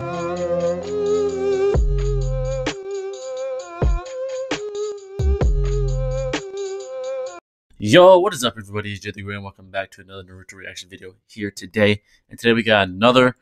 Yo, what is up, everybody? It's J3 and welcome back to another Naruto reaction video here today. And today we got another,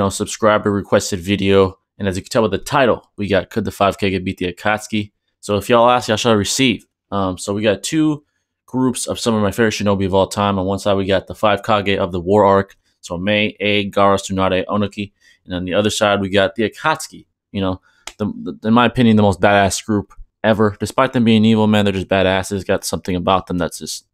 subscriber requested video. And as you can tell with the title, we got Could the 5Kage beat the Akatsuki? So if y'all ask, y'all shall receive. So we got two groups of some of my favorite shinobi of all time. On one side, we got the 5Kage of the War Arc. So Mei, A, Gaara, Tsunade, Onuki. And on the other side, we got the Akatsuki. In my opinion, the most badass group ever. Despite them being evil, man, they're just badasses. Got something about them that's just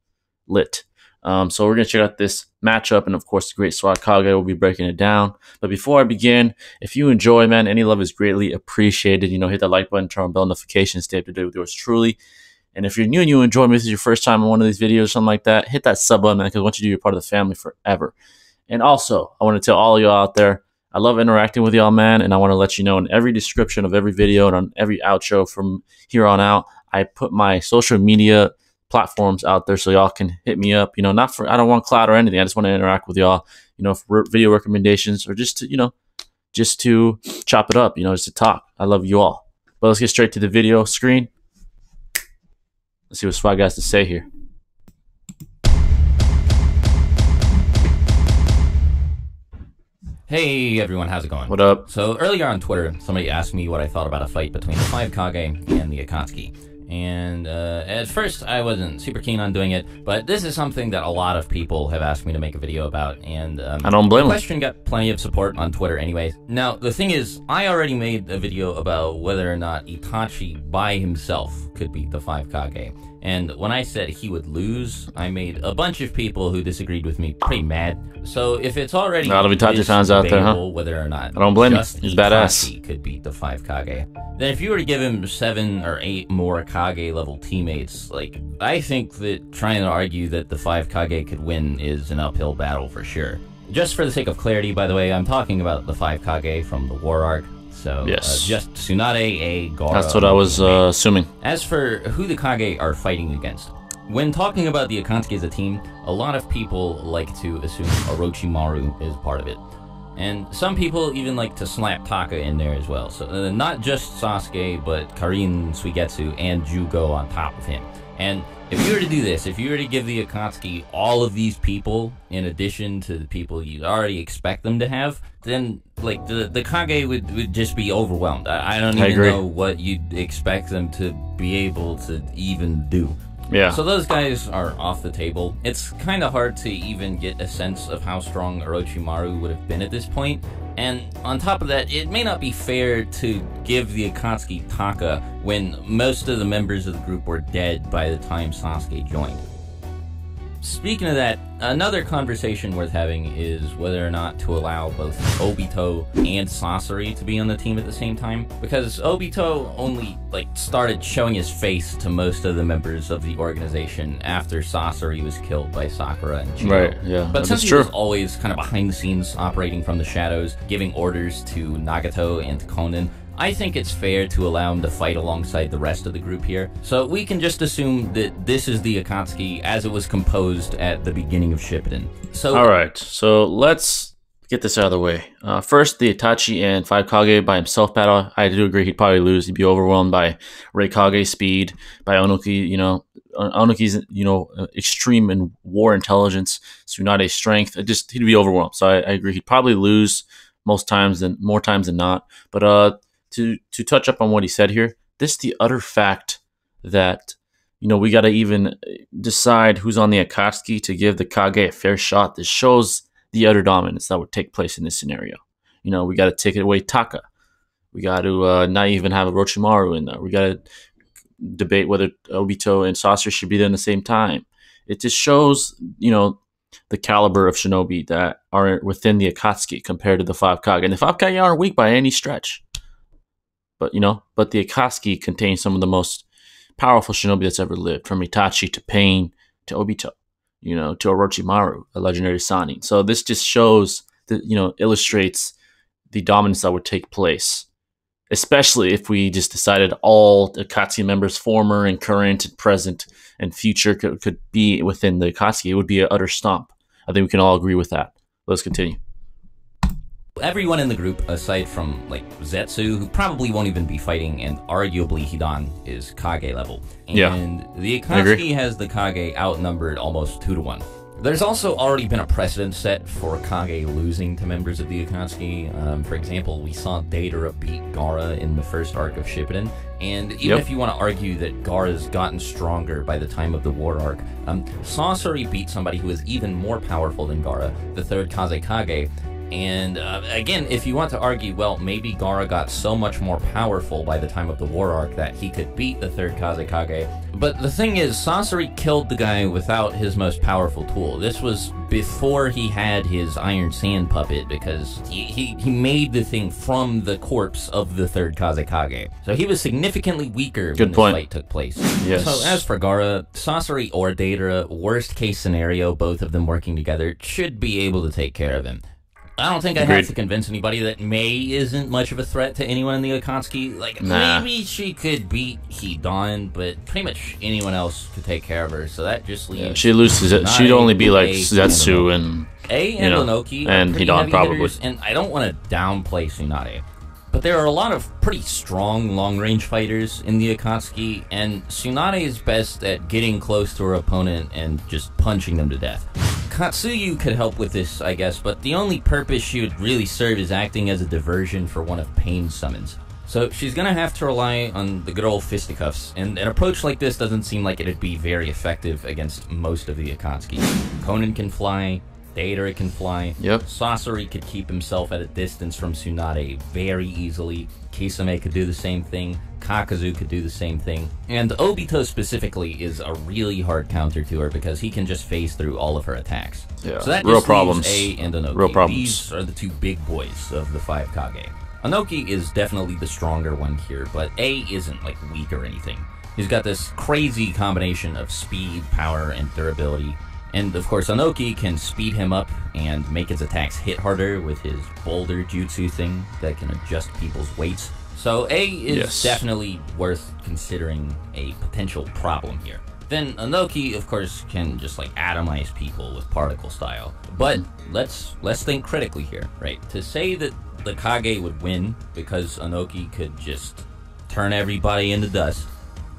lit. So we're going to check out this matchup, and of course the great Swagkage will be breaking it down. But before I begin, if you enjoy, man, any love is greatly appreciated. Hit that like button, turn on bell notifications, stay up to date with yours truly. And if you're new and you enjoy me, this is your first time on one of these videos or something like that, hit that sub button, man, because once you do, you're part of the family forever. And also, I want to tell all of y'all out there, I love interacting with y'all, man, and I want to let you know in every description of every video and on every outro from here on out, I put my social media platforms out there so y'all can hit me up. Not for, I don't want clout or anything. I just want to interact with y'all, for video recommendations or just to chop it up, just to talk. I love you all. But let's get straight to the video screen. Let's see what Swag has to say here. Hey everyone, how's it going? What up? So earlier on Twitter, somebody asked me what I thought about a fight between the 5Kage and the Akatsuki. And at first I wasn't super keen on doing it, but this is something that a lot of people have asked me to make a video about, and I don't blame them. The question got plenty of support on Twitter anyways. Now, the thing is, I already made a video about whether or not Itachi by himself could beat the 5Kage. And when I said he would lose, I made a bunch of people who disagreed with me pretty mad. So if it's already a lot of Itachi fans out there, huh? Whether or not I don't blame him. Itachi He's badass. Could beat the 5Kage, then if you were to give him 7 or 8 more Kage level teammates, I think that trying to argue that the 5Kage could win is an uphill battle for sure. Just for the sake of clarity, by the way, I'm talking about the 5Kage from the War Arc. So, yes. Just Tsunade, A, Gaara. That's what I was assuming. As for who the Kage are fighting against, when talking about the Akatsuki as a team, a lot of people like to assume Orochimaru is part of it. And some people even like to slap Taka in there as well. So not just Sasuke, but Karin, Suigetsu, and Jugo on top of him. And if you were to do this, if you were to give the Akatsuki all of these people, in addition to the people you already expect them to have, then the Kage would just be overwhelmed. I don't even know what you'd expect them to be able to even do. Yeah. So those guys are off the table. It's kind of hard to even get a sense of how strong Orochimaru would have been at this point. And on top of that, it may not be fair to give the Akatsuki Taka when most of the members of the group were dead by the time Sasuke joined. Speaking of that, another conversation worth having is whether or not to allow both Obito and Sasori to be on the team at the same time, because Obito only started showing his face to most of the members of the organization after Sasori was killed by Sakura and Chio. Right, yeah. But since he was always kind of behind the scenes, operating from the shadows, giving orders to Nagato and to Konan, I think it's fair to allow him to fight alongside the rest of the group here. So we can just assume that this is the Akatsuki as it was composed at the beginning of Shippuden. So, alright, so let's get this out of the way. First, the Itachi and 5Kage by himself battle. I do agree he'd probably lose. He'd be overwhelmed by Kage's speed, by Onuki, Onuki's, extreme in war intelligence, Tsunade's strength. He'd be overwhelmed. So I agree he'd probably lose more times than not. But to touch up on what he said here, the utter fact that we got to even decide who's on the Akatsuki to give the Kage a fair shot. This shows the utter dominance that would take place in this scenario. We got to take it away Taka. We got to not even have Orochimaru in there. We got to debate whether Obito and Sasori should be there at the same time. It just shows the caliber of shinobi that are within the Akatsuki compared to the 5Kage. And the 5Kage aren't weak by any stretch. But the Akatsuki contains some of the most powerful shinobi that's ever lived, from Itachi to Pain to Obito, to Orochimaru, a legendary Sannin. So this just shows that, illustrates the dominance that would take place, especially if we just decided all Akatsuki members, former and current and present and future, could be within the Akatsuki. It would be an utter stomp. I think we can all agree with that. Let's continue. Everyone in the group, aside from, like, Zetsu, who probably won't even be fighting, and arguably Hidan, is Kage level. And the Akatsuki has the Kage outnumbered almost 2-to-1. There's also already been a precedent set for Kage losing to members of the Akatsuki. For example, we saw Deidara beat Gaara in the first arc of Shippuden, and even if you want to argue that Gaara's gotten stronger by the time of the War arc, Sasori beat somebody who is even more powerful than Gaara, the third Kazekage. And again, if you want to argue, well, maybe Gaara got so much more powerful by the time of the War arc that he could beat the third Kazekage. But the thing is, Sasori killed the guy without his most powerful tool. This was before he had his Iron Sand puppet, because he made the thing from the corpse of the third Kazekage. So he was significantly weaker when this fight took place. Yes. So as for Gaara, Sasori or Deidara, worst case scenario, both of them working together, should be able to take care of him. I don't think I have to convince anybody that Mei isn't much of a threat to anyone in the Akatsuki. Like, maybe she could beat Hidan, but pretty much anyone else could take care of her, so that just leaves... Yeah, she loses. She'd only be like Zetsu and Inoki and Hidan probably. Hitters, and I don't want to downplay Tsunade, but there are a lot of pretty strong long-range fighters in the Akatsuki, and Tsunade is best at getting close to her opponent and just punching them to death. Katsuyu could help with this, I guess, but the only purpose she would really serve is acting as a diversion for one of Pain's summons. So she's gonna have to rely on the good old fisticuffs, and an approach like this doesn't seem like it'd be very effective against most of the Akatsuki. Conan can fly, Deidara can fly, Sasori could keep himself at a distance from Tsunade very easily, Kisame could do the same thing, Kakazu could do the same thing, and Obito specifically is a really hard counter to her because he can just phase through all of her attacks. Yeah, so that real just problems. leaves A and Inoki. Real problems. These are the two big boys of the 5 Kage. Inoki is definitely the stronger one here, but A isn't, like, weak or anything. He's got this crazy combination of speed, power, and durability. And of course, Inoki can speed him up and make his attacks hit harder with his boulder jutsu thing that can adjust people's weights. So A is definitely worth considering a potential problem here. Then Inoki, of course, can just like atomize people with particle style. But let's think critically here, right? To say that the Kage would win because Inoki could just turn everybody into dust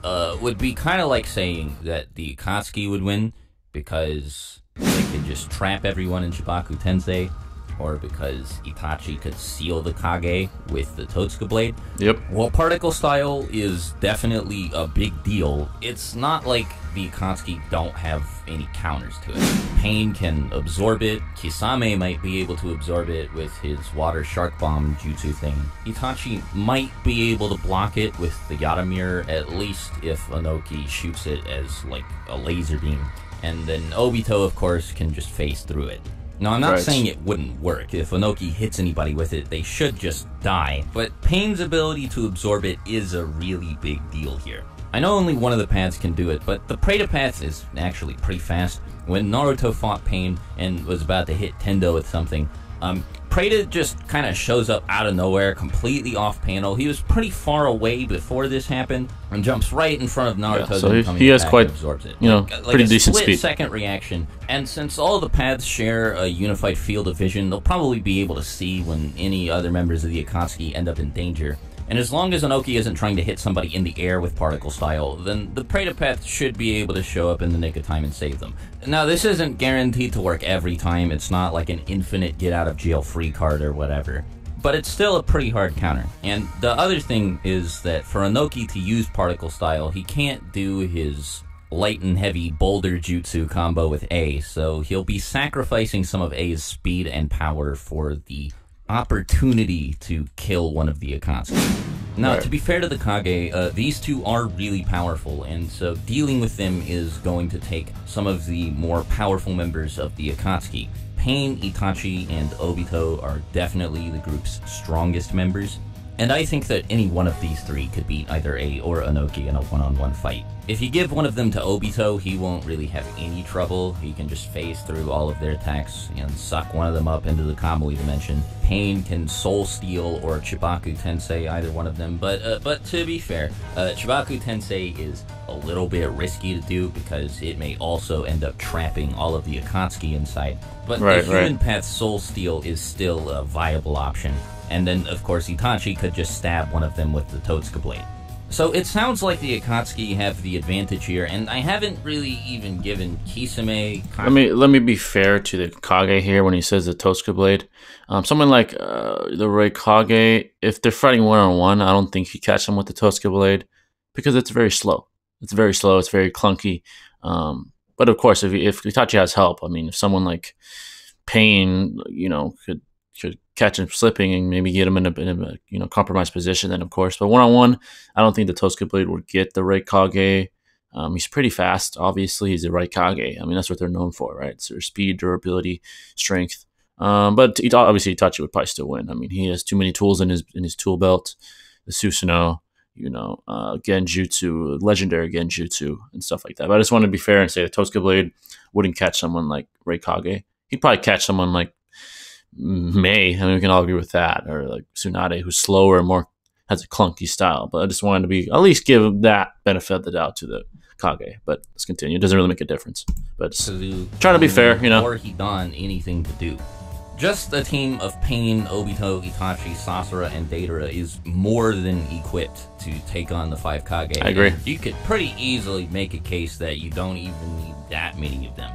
would be kind of like saying that the Akatsuki would win because they could just trap everyone in Shibaku Tensei, or because Itachi could seal the Kage with the Totsuka blade. Well, particle style is definitely a big deal. It's not like the Akatsuki don't have any counters to it. Pain can absorb it, Kisame might be able to absorb it with his water shark bomb jutsu thing. Itachi might be able to block it with the Yata mirror, at least if Inoki shoots it as like a laser beam. And then Obito, of course, can just phase through it. Now, I'm not saying it wouldn't work. If Inoki hits anybody with it, they should just die. But Pain's ability to absorb it is a really big deal here. I know only one of the paths can do it, but the Preta path is actually pretty fast. When Naruto fought Pain and was about to hit Tendo with something, Preta just kind of shows up out of nowhere, completely off panel. He was pretty far away before this happened, and jumps right in front of Naruto. Yeah, so he has quite, absorbs it. like pretty decent speed. Split-second reaction, and since all the paths share a unified field of vision, they'll probably be able to see when any other members of the Akatsuki end up in danger. And as long as Inoki isn't trying to hit somebody in the air with particle style, then the Preta path should be able to show up in the nick of time and save them. Now, this isn't guaranteed to work every time. It's not like an infinite get-out-of-jail-free card or whatever. But it's still a pretty hard counter. And the other thing is that for Inoki to use particle style, he can't do his light and heavy boulder jutsu combo with A, so he'll be sacrificing some of A's speed and power for the opportunity to kill one of the Akatsuki. Now, to be fair to the Kage, these two are really powerful, and so dealing with them is going to take some of the more powerful members of the Akatsuki. Pain, Itachi, and Obito are definitely the group's strongest members. And I think that any one of these three could beat either A or Inoki in a one-on-one fight. If you give one of them to Obito, he won't really have any trouble. He can just phase through all of their attacks and suck one of them up into the Kamui dimension. Pain can Soul Steal or Chibaku Tensei, either one of them. But to be fair, Chibaku Tensei is a little bit risky to do because it may also end up trapping all of the Akatsuki inside. But the Human Path Soul Steal is still a viable option. And then, of course, Itachi could just stab one of them with the Totsuka blade. So it sounds like the Akatsuki have the advantage here, and I haven't really even given Kisame... Let me be fair to the Kage here when he says the Totsuka blade. Someone like the Ray Kage, if they're fighting one-on-one, I don't think you catch them with the Totsuka blade because it's very slow. It's very slow. It's very clunky. But of course, if Itachi has help, I mean, if someone like Pain, could catch him slipping and maybe get him in a compromised position, then of course. But one-on-one, I don't think the Totsuka blade would get the right Kage. He's pretty fast. Obviously, he's the right Kage. I mean, that's what they're known for, right? It's their speed, durability, strength. But obviously, Itachi would probably still win. I mean, he has too many tools in his tool belt. The Susanoo, Genjutsu, legendary Genjutsu, and stuff like that. But I just want to be fair and say the Totsuka blade wouldn't catch someone like Ray Kage. He'd probably catch someone like May. I mean, we can all agree with that. Or like Tsunade, who's slower and more has a clunky style. But I just wanted to at least give that benefit of the doubt to the Kage. But let's continue. It doesn't really make a difference. But trying to be fair, Or he done anything to do. Just a team of Pain, Obito, Itachi, Sasura, and Deidara is more than equipped to take on the 5 Kage. I agree. You could pretty easily make a case that you don't even need that many of them.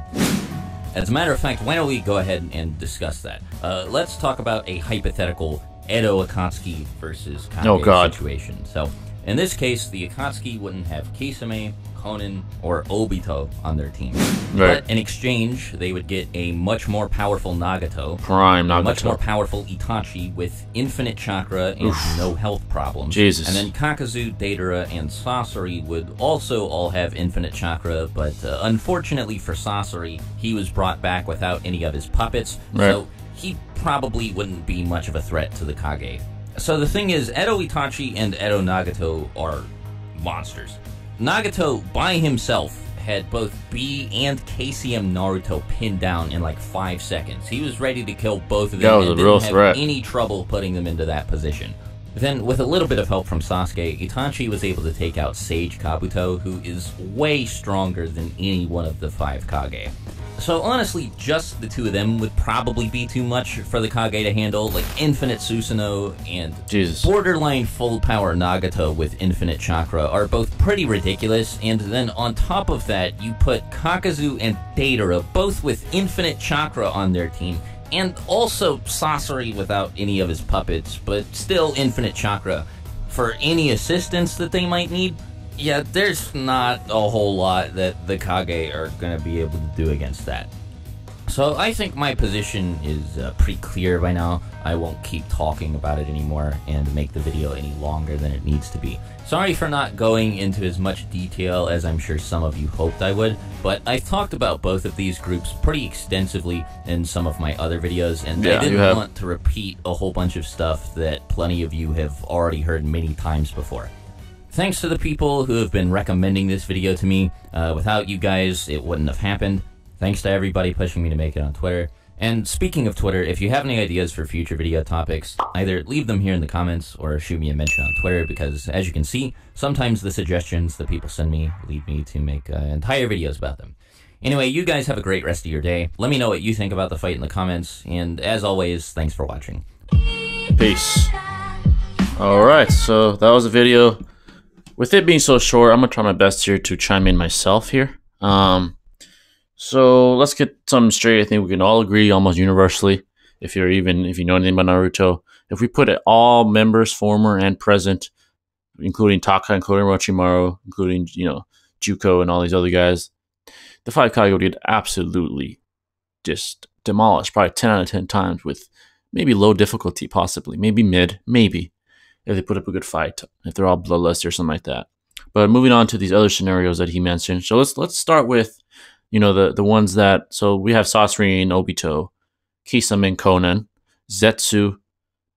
As a matter of fact, why don't we go ahead and discuss that? Let's talk about a hypothetical Edo Akatsuki versus Kage situation. So, in this case, the Akatsuki wouldn't have Kisame, Konan, or Obito on their team. Right. But in exchange, they would get a much more powerful Nagato, Prime Nagato, a much more powerful Itachi with infinite chakra and no health problems. Jesus. And then Kakazu, Deidara, and Sasori would also all have infinite chakra, but unfortunately for Sasori, he was brought back without any of his puppets, so he probably wouldn't be much of a threat to the Kage. So the thing is, Edo Itachi and Edo Nagato are monsters. Nagato, by himself, had both B and KCM Naruto pinned down in like 5 seconds. He was ready to kill both of them and didn't have any trouble putting them into that position. Then, with a little bit of help from Sasuke, Itachi was able to take out Sage Kabuto, who is way stronger than any one of the 5 Kage. So honestly, just the two of them would probably be too much for the Kage to handle, like Infinite Susanoo and borderline full power Nagato with infinite chakra are both pretty ridiculous, and then on top of that, you put Kakazu and Deidara both with infinite chakra on their team, and also Sasori without any of his puppets, but still infinite chakra. For any assistance that they might need, yeah, there's not a whole lot that the Kage are going to be able to do against that. So I think my position is pretty clear by now. I won't keep talking about it anymore and make the video any longer than it needs to be. Sorry for not going into as much detail as I'm sure some of you hoped I would, but I've talked about both of these groups pretty extensively in some of my other videos, and I didn't want to repeat a whole bunch of stuff that plenty of you have already heard many times before. Thanks to the people who have been recommending this video to me. Without you guys, it wouldn't have happened. Thanks to everybody pushing me to make it on Twitter. And speaking of Twitter, if you have any ideas for future video topics, either leave them here in the comments or shoot me a mention on Twitter, because as you can see, sometimes the suggestions that people send me lead me to make entire videos about them. Anyway, you guys have a great rest of your day. Let me know what you think about the fight in the comments, and as always, thanks for watching. Peace. Alright, so that was a video. With it being so short, I'm going to try my best here to chime in myself here. So let's get something straight. I think we can all agree almost universally, if you know anything about Naruto, if we put it all members, former and present, including Taka, including Orochimaru, including, Juko and all these other guys, the 5 Kage would get absolutely just demolished, probably 10 out of 10 times with maybe low difficulty, possibly, maybe mid, maybe, if they put up a good fight, if they're all bloodless or something like that. But moving on to these other scenarios that he mentioned. So let's start with, the ones that, so we have Sasori and Obito, Kisame and Konan, Zetsu,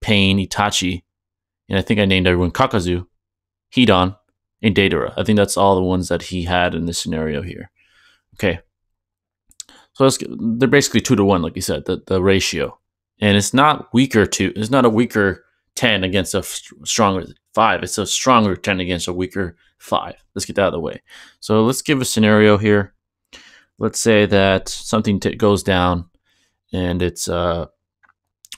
Pain, Itachi, and I think I named everyone Kakazu, Hidan, and Deidara. I think that's all the ones that he had in this scenario here. Okay, so they're basically 2-to-1, like you said, the ratio, and it's not weaker to. It's not a weaker 10 against a stronger 5. It's a stronger 10 against a weaker 5. Let's get that out of the way. So let's give a scenario here. Let's say that something goes down, and it's a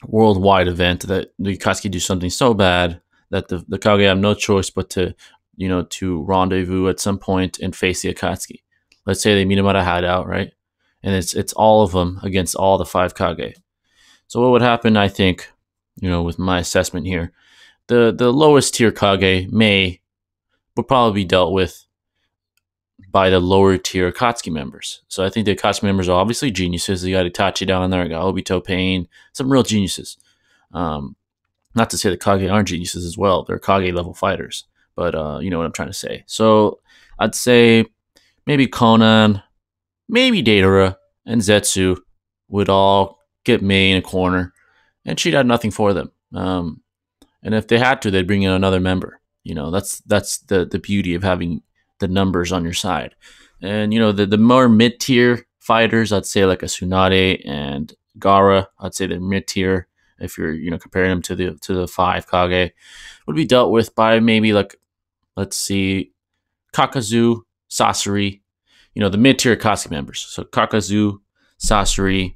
worldwide event that the Akatsuki do something so bad that the Kage have no choice but to, to rendezvous at some point and face the Akatsuki. Let's say they meet them at a hideout, right? And it's all of them against all the 5 Kage. So what would happen, I think, with my assessment here, the lowest tier Kage would probably be dealt with by the lower tier Akatsuki members. So I think the Akatsuki members are obviously geniuses. You got Itachi down there, got Obito, Pain, some real geniuses. Not to say the Kage aren't geniuses as well. They're Kage level fighters. But you know what I'm trying to say. So I'd say maybe Conan, maybe Deidara, and Zetsu would all get Mei in a corner, and she'd have nothing for them. And if they had to, they'd bring in another member. That's the beauty of having the numbers on your side. And the more mid-tier fighters, I'd say like a Tsunade and Gaara, I'd say they're mid-tier if you're comparing them to the 5 Kage, would be dealt with by maybe like, let's see, Kakazu, Sasori, the mid-tier Akatsuki members. So Kakazu, Sasori,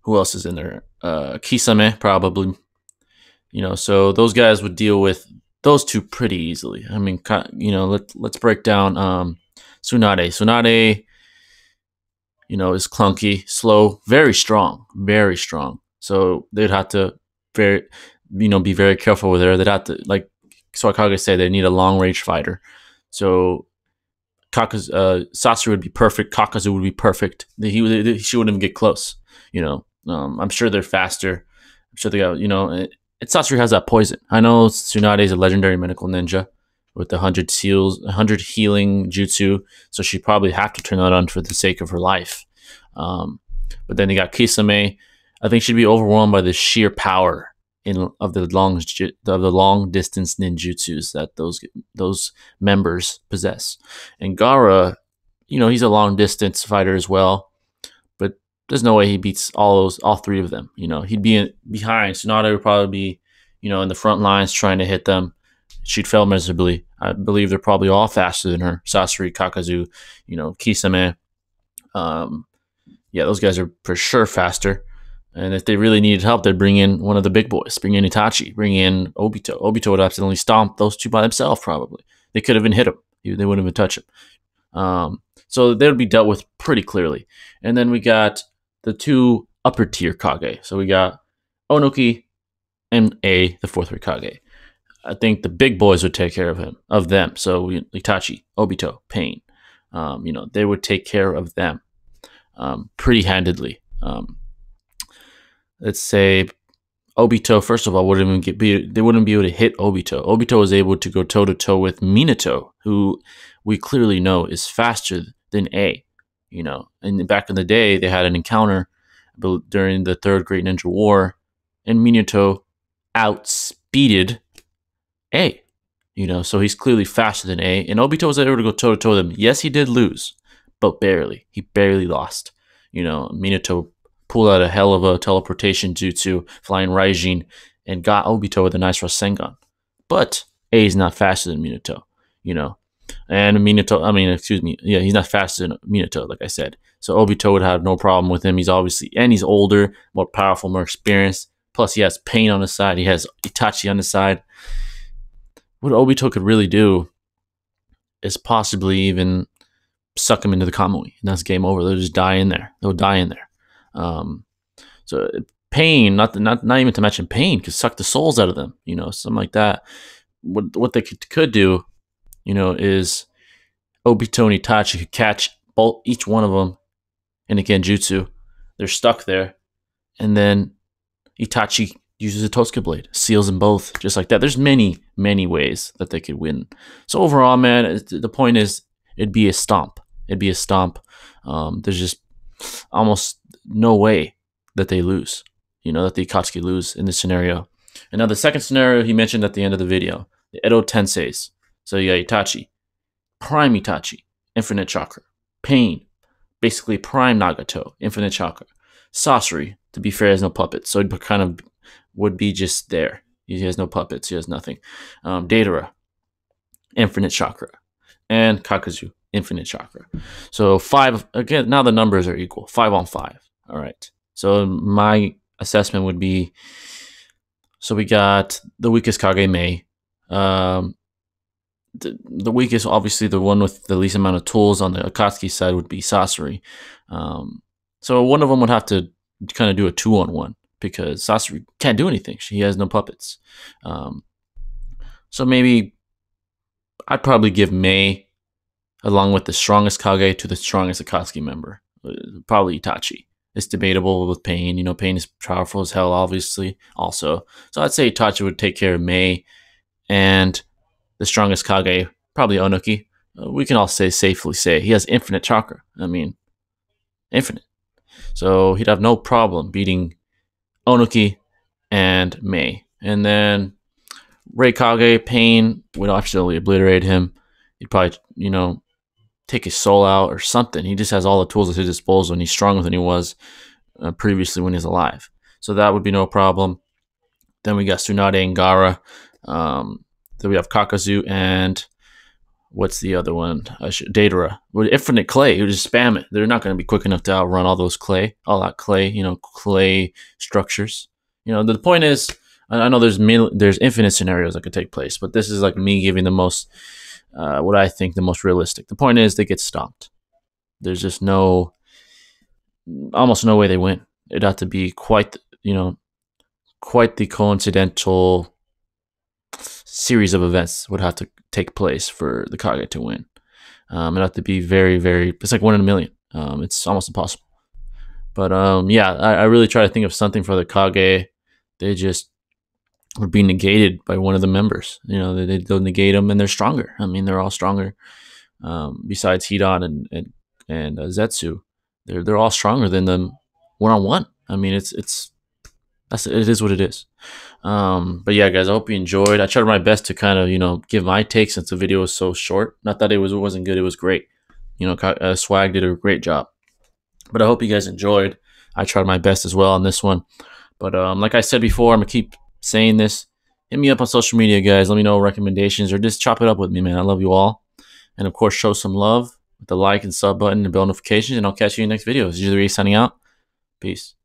who else is in there? Kisame, probably. So those guys would deal with those two pretty easily. I mean, let's break down Tsunade. Tsunade, is clunky, slow, very strong, very strong. So they'd have to be very careful with her. They'd have to, like Swagkage said, they need a long range fighter. So Sasori would be perfect. Kakazu would be perfect. She wouldn't even get close. I'm sure they're faster. I'm sure they got, Sasori has that poison. I know Tsunade is a legendary medical ninja with the 100 healing jutsu, so she probably have to turn that on for the sake of her life. But then you got Kisame. I think she'd be overwhelmed by the sheer power of the long distance ninjutsus that those members possess. And Gaara, he's a long distance fighter as well, but there's no way he beats all 3 of them. He'd be behind. Tsunade would probably be, in the front lines trying to hit them. She'd fail miserably. I believe they're probably all faster than her. Sasori, Kakazu, Kisame. Yeah, those guys are for sure faster. And if they really needed help, they'd bring in one of the big boys. Bring in Itachi. Bring in Obito. Obito would accidentally stomp those 2 by themselves, probably. They could have even hit him. They wouldn't even touch him. So they would be dealt with pretty clearly. And then we got the 2 upper tier Kage. So we got Onuki and the 4th tier Kage. I think the big boys would take care of them. So Itachi, Obito, Pain. They would take care of them pretty handedly. Let's say Obito, first of all, they wouldn't be able to hit Obito. Obito was able to go toe-to-toe with Minato, who we clearly know is faster than A. And back in the day, they had an encounter during the 3rd Great Ninja War, and Minato outspeeded A. So he's clearly faster than A, and Obito was able to go toe-to-toe with him. Yes, he did lose, but barely. He barely lost. Minato pulled out a hell of a teleportation jutsu, flying Raijin, and got Obito with a nice Rasengan. But A is not faster than Minato, And Minato, he's not faster than Minato, like I said. So Obito would have no problem with him. He's older, more powerful, more experienced. Plus, he has Pain on his side. He has Itachi on his side. What Obito could really do is possibly even suck him into the Kamui, and that's game over. They'll just die in there. So Pain, not even to mention Pain, could suck the souls out of them. Something like that. What they could do, is Obito and Itachi could catch each one of them in a genjutsu. They're stuck there, and then Itachi uses a Tosuke blade, seals them both, just like that. There's many, many ways that they could win. So overall, man, the point is, it'd be a stomp. There's just almost no way that they lose, that the Akatsuki lose in this scenario. And now the second scenario he mentioned at the end of the video, the Edo Tenseis. So you got Itachi, Prime Itachi, infinite chakra. Pain, basically Prime Nagato, infinite chakra. Sasori, to be fair, has no puppets, so it kind of would be just there. He has no puppets, he has nothing. Deidara, infinite chakra. And Kakuzu, infinite chakra. So 5, again, now the numbers are equal, 5 on 5. All right. So my assessment would be, so we got the weakest Kage Mei. The weakest, obviously, the one with the least amount of tools on the Akatsuki side would be Sasori. So one of them would have to kind of do a 2-on-1 because Sasori can't do anything. She has no puppets. So maybe I'd probably give Mei along with the strongest Kage to the strongest Akatsuki member. Probably Itachi. It's debatable with Pain. You know, Pain is powerful as hell, obviously, also. So I'd say Itachi would take care of Mei, and the strongest Kage, probably Onuki. We can all safely say he has infinite chakra. I mean, infinite. So he'd have no problem beating Onuki and Mei. And then Kage, Pain would absolutely obliterate him. He'd probably, you know, take his soul out or something. He just has all the tools at his disposal, and he's stronger than he was previously when he was alive. So that would be no problem. Then we got Tsunade and Gaara. Then we have Kakuzu and what's the other one? Deidara. With infinite clay, you just spam it. They're not going to be quick enough to outrun all that clay, you know, clay structures. You know, the point is, I know there's infinite scenarios that could take place, but this is like me giving the most, what I think the most realistic. The point is they get stomped. There's just almost no way they win. It'd have to be quite the coincidental series of events would have to take place for the Kage to win. It'd have to be very, very, it's like 1 in a million. It's almost impossible. But yeah, I really try to think of something for the Kage. They just would be negated by one of the members. You know, they'll negate them, and they're stronger. I mean, they're all stronger. Besides Hidan and Zetsu, they're all stronger than them 1-on-1. I mean, it is what it is. But yeah, guys, I hope you enjoyed. I tried my best to kind of, you know, give my take since the video was so short. Not that it wasn't good, it was great. You know, Swag did a great job. But I hope you guys enjoyed. I tried my best as well on this one. But like I said before, I'm gonna keep saying this. Hit me up on social media, guys. Let me know recommendations or just chop it up with me, man. I love you all. And of course, show some love with the like and sub button and bell notifications. And I'll catch you in the next video. This is Jittery signing out. Peace.